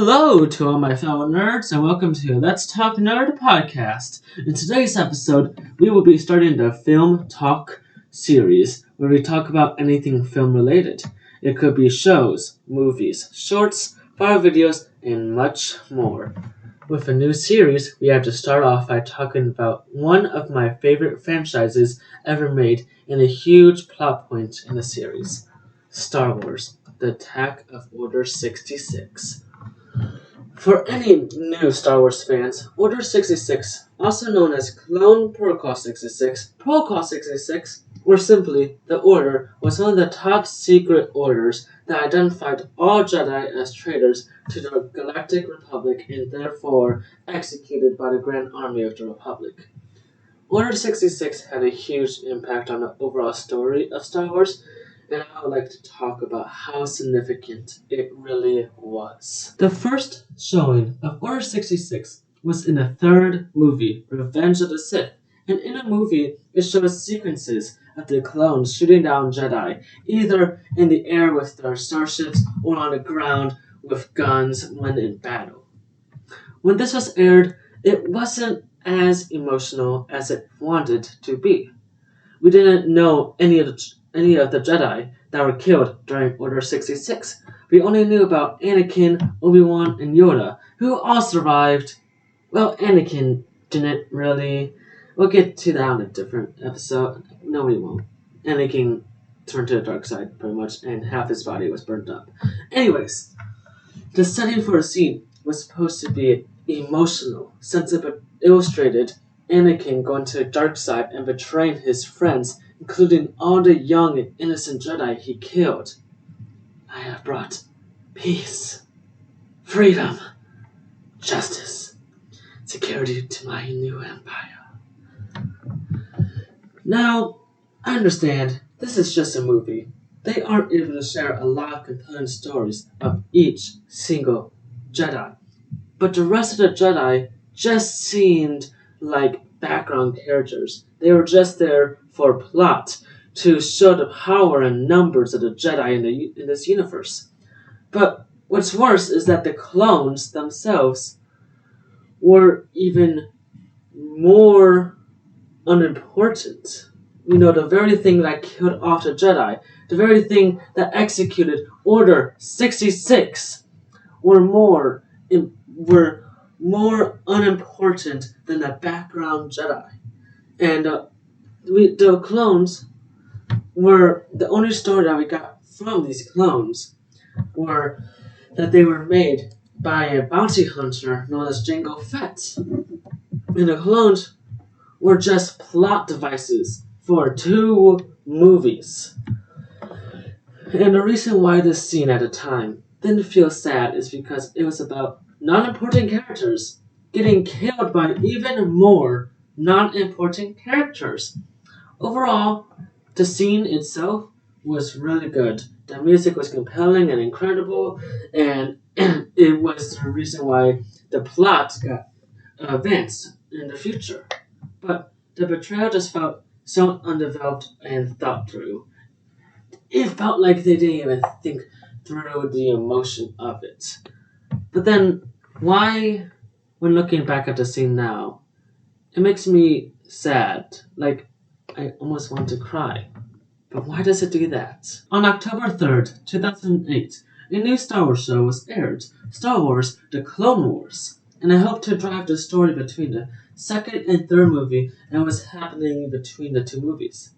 Hello to all my fellow nerds, and welcome to Let's Talk Nerd podcast. In today's episode, we will be starting the Film Talk series, where we talk about anything film-related. It could be shows, movies, shorts, viral videos, and much more. With a new series, we have to start off by talking about one of my favorite franchises ever made and a huge plot point in the series, Star Wars, The Attack of Order 66. For any new Star Wars fans, Order 66, also known as Clone Protocol 66, or simply the Order, was one of the top secret orders that identified all Jedi as traitors to the Galactic Republic and therefore executed by the Grand Army of the Republic. Order 66 had a huge impact on the overall story of Star Wars, and I would like to talk about how significant it really was. The first showing of Order 66 was in the third movie, Revenge of the Sith, and in the movie it shows sequences of the clones shooting down Jedi, either in the air with their starships or on the ground with guns when in battle. When this was aired, it wasn't as emotional as it wanted to be. We didn't know any of the Jedi that were killed during Order 66. We only knew about Anakin, Obi-Wan, and Yoda, who all survived. Well, Anakin didn't really. We'll get to that in a different episode. No, we won't. Anakin turned to the dark side, pretty much, and half his body was burnt up. Anyways, the setting for the scene was supposed to be emotional, since it illustrated Anakin going to the dark side and betraying his friends, including all the young and innocent Jedi he killed. I have brought peace, freedom, justice, security to my new empire. Now, I understand this is just a movie. They aren't able to share a lot of compelling stories of each single Jedi. But the rest of the Jedi just seemed like background characters. They were just there for plot, to show the power and numbers of the Jedi in this universe. But what's worse is that the clones themselves were even more unimportant. You know, the very thing that killed off the Jedi, the very thing that executed Order 66, were more unimportant than the background Jedi. And the clones were the only story that we got from these clones were that they were made by a bounty hunter known as Jango Fett. And the clones were just plot devices for 2 movies. And the reason why this scene at the time didn't feel sad is because it was about non-important characters getting killed by even more non-important characters. Overall, the scene itself was really good. The music was compelling and incredible, and it was the reason why the plot got advanced in the future. But the betrayal just felt so undeveloped and thought through. It felt like they didn't even think through the emotion of it. But then, why, when looking back at the scene now, it makes me sad. Like, I almost want to cry. But why does it do that? On October 3rd, 2008, a new Star Wars show was aired, Star Wars The Clone Wars, and it helped to drive the story between the second and third movie and what's happening between the 2 movies.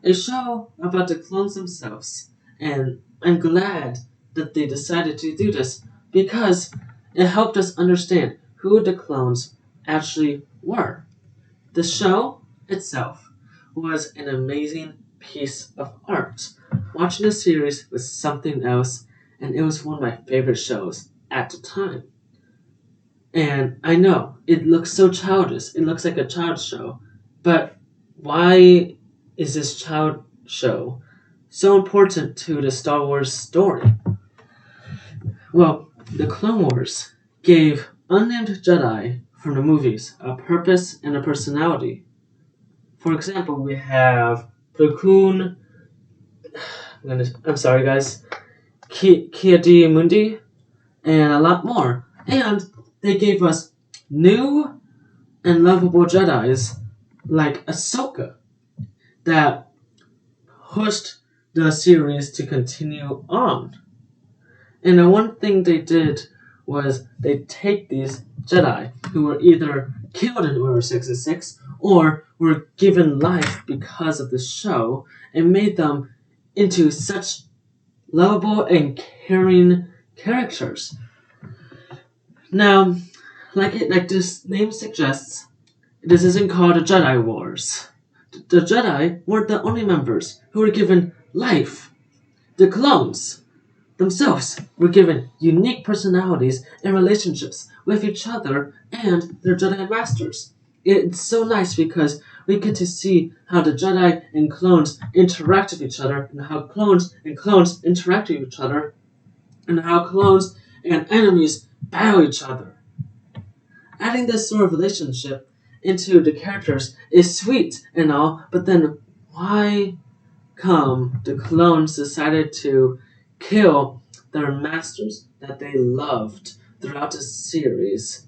A show about the clones themselves, and I'm glad that they decided to do this because it helped us understand who the clones actually were. The show itself was an amazing piece of art. Watching the series was something else, and it was one of my favorite shows at the time. And I know, it looks so childish. It looks like a child show. But why is this child show so important to the Star Wars story? Well, the Clone Wars gave unnamed Jedi from the movies a purpose and a personality. For example, we have Plo Koon, I'm sorry guys, Ki-Adi-Mundi, and a lot more. And they gave us new and lovable Jedi's like Ahsoka that pushed the series to continue on. And the one thing they did was they take these Jedi who were either killed in Order 66 or were given life because of the show and made them into such lovable and caring characters. Now, like this name suggests, this isn't called the Jedi Wars. The Jedi weren't the only members who were given life. The clones themselves were given unique personalities and relationships with each other and their Jedi Masters. It's so nice because we get to see how the Jedi and clones interact with each other, and how clones and clones interact with each other, and how clones and enemies battle each other. Adding this sort of relationship into the characters is sweet and all, but then why come the clones decided to kill their masters that they loved throughout the series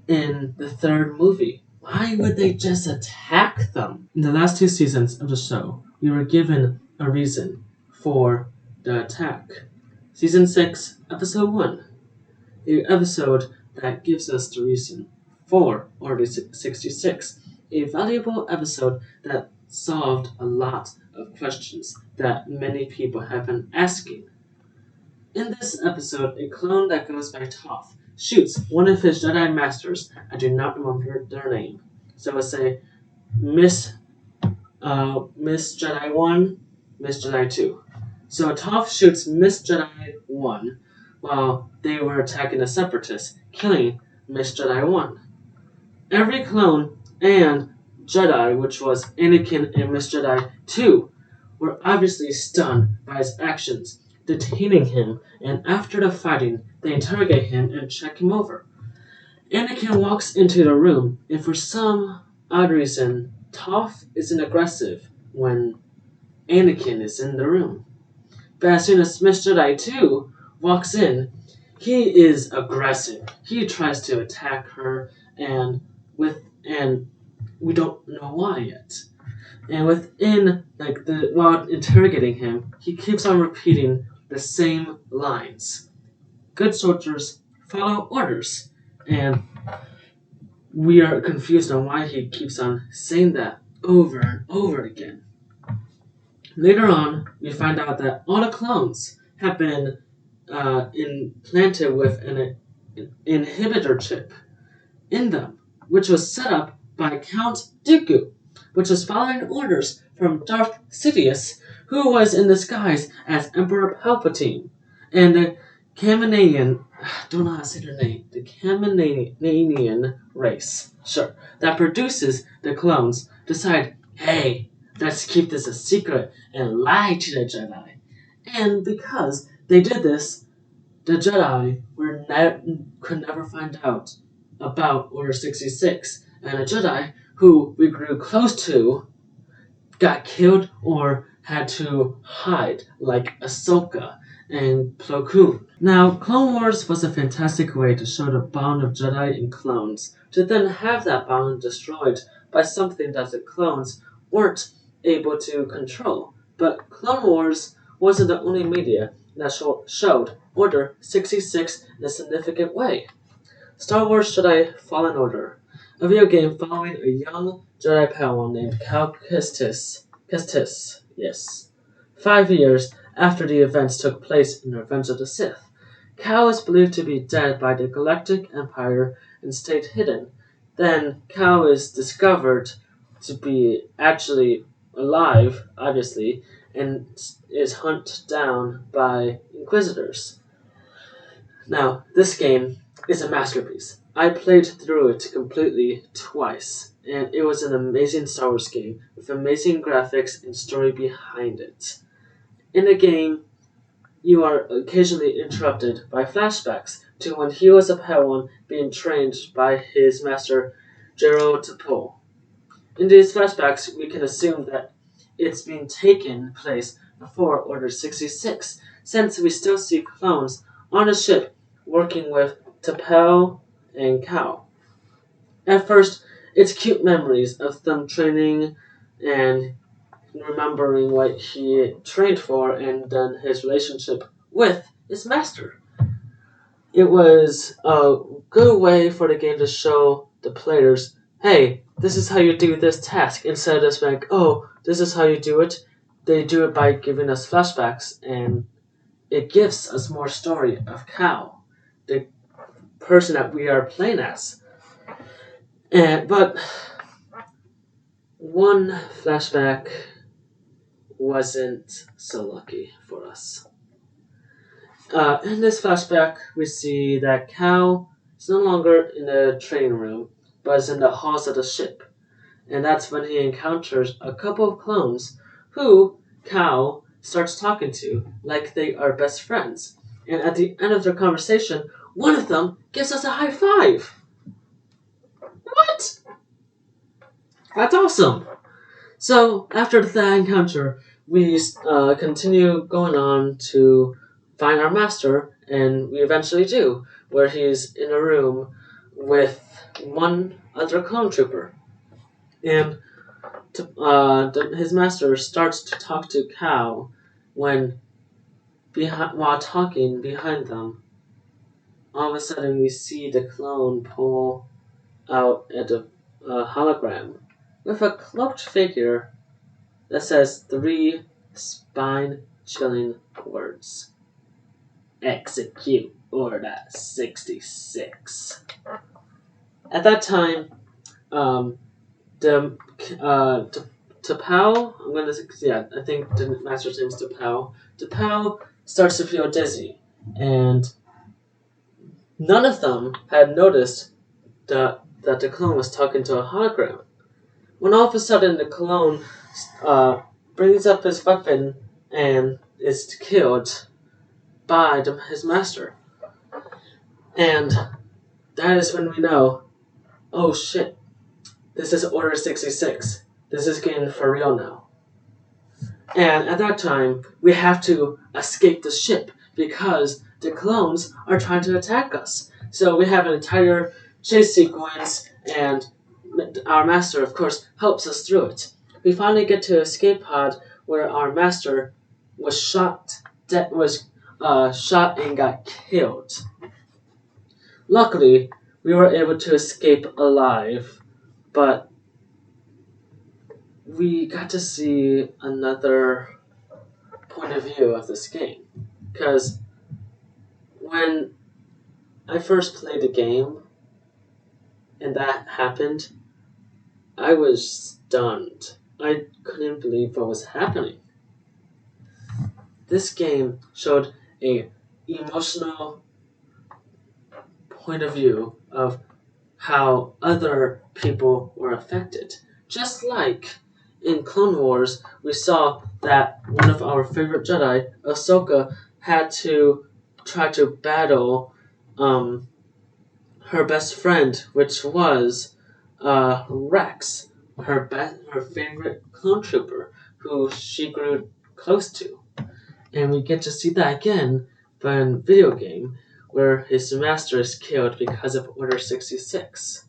in the third movie? Why would they just attack them? In the last two seasons of the show, we were given a reason for the attack. Season 6, Episode 1. The episode that gives us the reason for Order 66. A valuable episode that solved a lot of questions that many people have been asking. In this episode, a clone that goes by Toph shoots one of his Jedi Masters. I do not remember their name. So let's say Miss Jedi 1, Miss Jedi 2. So Toph shoots Miss Jedi 1 while they were attacking the Separatists, killing Miss Jedi 1. Every clone and Jedi, which was Anakin and Miss Jedi 2, were obviously stunned by his actions, detaining him, and after the fighting, they interrogate him and check him over. Anakin walks into the room, and for some odd reason, Toph isn't aggressive when Anakin is in the room. But as soon as Miss Jedi 2 walks in, he is aggressive. He tries to attack her, and we don't know why yet. And while interrogating him, he keeps on repeating the same lines. Good soldiers follow orders. And we are confused on why he keeps on saying that over and over again. Later on, we find out that all the clones have been implanted with an inhibitor chip in them, which was set up by Count Dooku, which was following orders from Darth Sidious, who was in disguise as Emperor Palpatine. And the Kaminian, I don't know how to say their name, the Kaminian race, sure, that produces the clones, decide, hey, let's keep this a secret and lie to the Jedi. And because they did this, the Jedi could never find out about Order 66, and a Jedi who we grew close to got killed or had to hide, like Ahsoka and Plo Koon. Now, Clone Wars was a fantastic way to show the bond of Jedi and clones, to then have that bond destroyed by something that the clones weren't able to control. But Clone Wars wasn't the only media that showed Order 66 in a significant way. Star Wars Jedi Fallen Order, a video game following a young Jedi Padawan named Cal Kestis, yes. 5 years after the events took place in Revenge of the Sith, Cal is believed to be dead by the Galactic Empire and stayed hidden. Then Cal is discovered to be actually alive, obviously, and is hunted down by Inquisitors. Now, this game is a masterpiece. I played through it completely twice, and it was an amazing Star Wars game with amazing graphics and story behind it. In the game, you are occasionally interrupted by flashbacks to when he was a Padawan being trained by his master Jero Tapol. In these flashbacks, we can assume that it's been taken place before Order 66, since we still see clones on a ship working with Tapel and Cal. At first, it's cute memories of them training and remembering what he trained for and then his relationship with his master. It was a good way for the game to show the players, hey, this is how you do this task, instead of just like, oh, this is how you do it. They do it by giving us flashbacks, and it gives us more story of Cal, the person that we are playing as. But one flashback wasn't so lucky for us. In this flashback, we see that Cal is no longer in the training room, but is in the halls of the ship. And that's when he encounters a couple of clones who Cal starts talking to like they are best friends. And at the end of their conversation, one of them gives us a high five. What? That's awesome. So after that encounter, we continue going on to find our master, and we eventually do, where he's in a room with one other clone trooper. And his master starts to talk to Cal when, while talking behind them, all of a sudden we see the clone pull out a hologram with a cloaked figure that says three spine-chilling words. Execute Order 66. At that time, the Tapao, I think the master's name is Tapao. Tapao starts to feel dizzy, and none of them had noticed that the clone was talking to a hologram. When all of a sudden the clone brings up his weapon and is killed by his master. And that is when we know, oh shit, this is Order 66. This is getting for real now. And at that time, we have to escape the ship because the clones are trying to attack us. So we have an entire chase sequence, and our master, of course, helps us through it. We finally get to escape pod where our master was shot and got killed. Luckily, we were able to escape alive, but we got to see another point of view of this game. Because when I first played the game and that happened, I was stunned. I couldn't believe what was happening. This game showed a emotional point of view of how other people were affected. Just like in Clone Wars, we saw that one of our favorite Jedi, Ahsoka, had to try to battle her best friend, which was Rex, her favorite clone trooper, who she grew close to. And we get to see that again in video game, where his master is killed because of Order 66.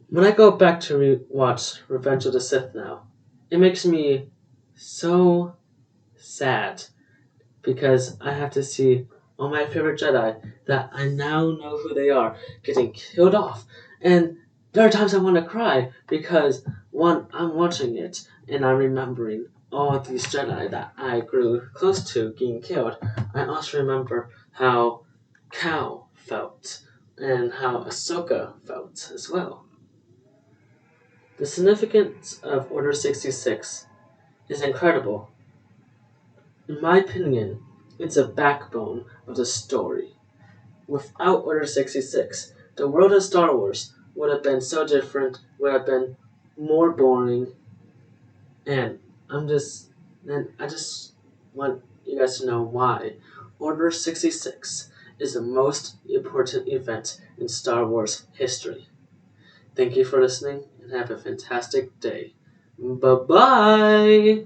When I go back to watch Revenge of the Sith now, it makes me so sad because I have to see all my favorite Jedi that I now know who they are getting killed off. And there are times I want to cry because, one, I'm watching it and I'm remembering all these Jedi that I grew close to getting killed. I also remember how Cal felt and how Ahsoka felt as well. The significance of Order 66 is incredible. In my opinion, it's a backbone of the story. Without Order 66, the world of Star Wars would have been so different, would have been more boring, and I just want you guys to know why Order 66 is the most important event in Star Wars history. Thank you for listening, and have a fantastic day. Bye-bye!